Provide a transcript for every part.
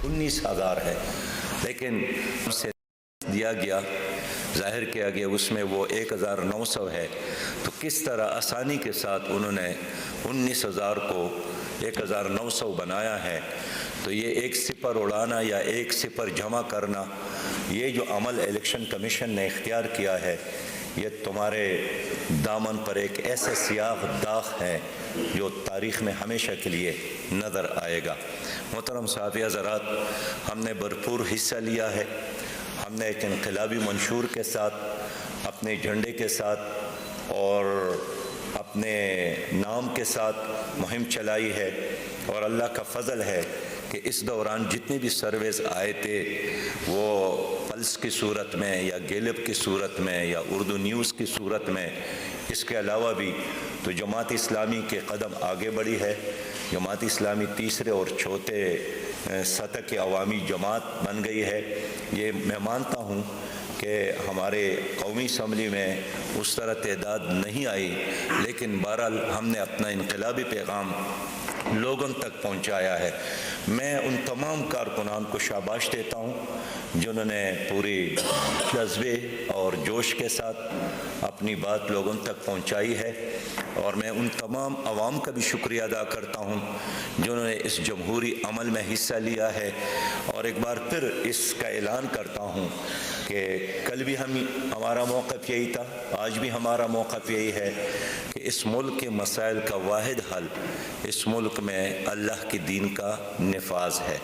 19,000 ہے، لیکن سے دیا گیا، ظاہر کیا گیا اس میں وہ 1,900 ہے، تو کس طرح آسانی کے ساتھ انہوں نے 19,000 کو 1,900 بنایا ہے۔ تو یہ ایک صفر اڑانا یا ایک صفر جمع کرنا، یہ جو عمل الیکشن کمیشن نے اختیار کیا ہے، یہ تمہارے دامن پر ایک ایسا سیاہ داغ ہے جو تاریخ میں ہمیشہ کے لیے نظر آئے گا۔ محترم صحافی حضرات، ہم نے بھرپور حصہ لیا ہے، ہم نے ایک انقلابی منشور کے ساتھ، اپنے جھنڈے کے ساتھ اور اپنے نام کے ساتھ مہم چلائی ہے، اور اللہ کا فضل ہے کہ اس دوران جتنے بھی سرویز آئے تھے وہ پلس کی صورت میں یا گیلپ کی صورت میں یا اردو نیوز کی صورت میں، اس کے علاوہ بھی تو جماعت اسلامی کے قدم آگے بڑھی ہے۔ جماعت اسلامی تیسرے اور چوتھے سطح کی عوامی جماعت بن گئی ہے۔ یہ میں مانتا ہوں کہ ہمارے قومی اسمبلی میں اس طرح تعداد نہیں آئی، لیکن بہرحال ہم نے اپنا انقلابی پیغام لوگوں تک پہنچایا ہے۔ میں ان تمام کارکنان کو شاباش دیتا ہوں جنہوں نے پوری جذبے اور جوش کے ساتھ اپنی بات لوگوں تک پہنچائی ہے، اور میں ان تمام عوام کا بھی شکریہ ادا کرتا ہوں جنہوں نے اس جمہوری عمل میں حصہ لیا ہے۔ اور ایک بار پھر اس کا اعلان کرتا ہوں کہ کل بھی ہمارا موقف یہی تھا، آج بھی ہمارا موقف یہی ہے کہ اس ملک کے مسائل کا واحد حل اس ملک میں اللہ کے دین کا نفاذ ہے۔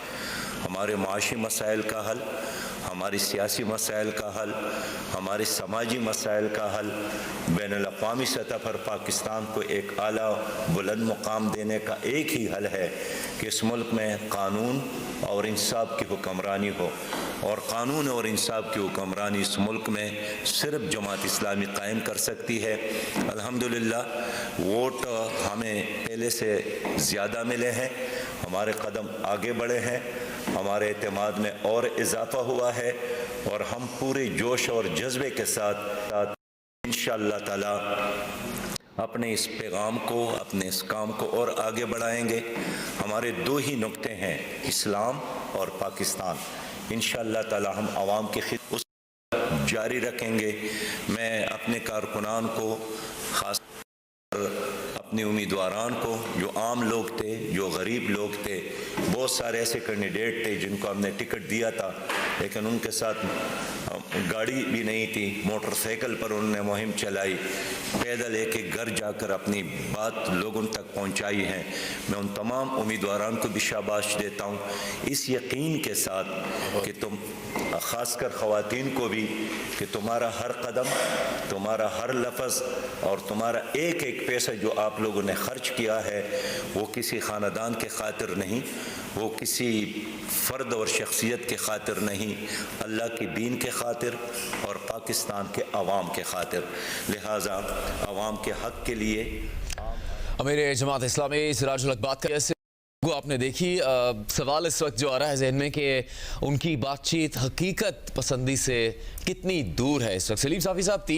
ہمارے معاشی مسائل کا حل، ہماری سیاسی مسائل کا حل، ہمارے سماجی مسائل کا حل، بین الاقوامی سطح پر پاکستان کو ایک اعلیٰ بلند مقام دینے کا ایک ہی حل ہے کہ اس ملک میں قانون اور انصاف کی حکمرانی ہو، اور قانون اور انصاف کی حکمرانی اس ملک میں صرف جماعت اسلامی قائم کر سکتی ہے۔ الحمدللہ ووٹ ہمیں پہلے سے زیادہ ملے ہیں، ہمارے قدم آگے بڑھے ہیں، ہمارے اعتماد میں اور اضافہ ہوا ہے، اور ہم پورے جوش اور جذبے کے ساتھ انشاءاللہ تعالی اپنے اس پیغام کو، اپنے اس کام کو اور آگے بڑھائیں گے۔ ہمارے دو ہی نقطے ہیں، اسلام اور پاکستان۔ انشاءاللہ تعالی ہم عوام کی خدمت جاری رکھیں گے۔ میں اپنے کارکنان کو، خاص اپنے امیدواران کو، جو عام لوگ تھے، جو غریب لوگ تھے، بہت سارے ایسے کینڈیڈیٹ تھے جن کو ہم نے ٹکٹ دیا تھا لیکن ان کے ساتھ گاڑی بھی نہیں تھی، موٹر سائیکل پر انہوں نے مہم چلائی، پیدل ایک ایک گھر جا کر اپنی بات لوگوں تک پہنچائی ہے۔ میں ان تمام امیدواران کو بھی شاباش دیتا ہوں، اس یقین کے ساتھ کہ تم، خاص کر خواتین کو بھی، کہ تمہارا ہر قدم، تمہارا ہر لفظ اور تمہارا ایک ایک پیسہ جو آپ لوگوں نے خرچ کیا ہے وہ کسی خاندان کے خاطر نہیں، وہ کسی فرد اور شخصیت کے خاطر نہیں، اللہ کے دین کے خاطر اور پاکستان کے عوام کے خاطر، لہٰذا عوام کے حق کے لیے۔ امیر جماعت اسلامی سراج الحق بات کا آپ نے دیکھی، سوال اس وقت جو آ رہا ہے ذہن میں کہ ان کی بات چیت حقیقت پسندی سے کتنی دور ہے اس وقت۔ سلیم صافی صاحب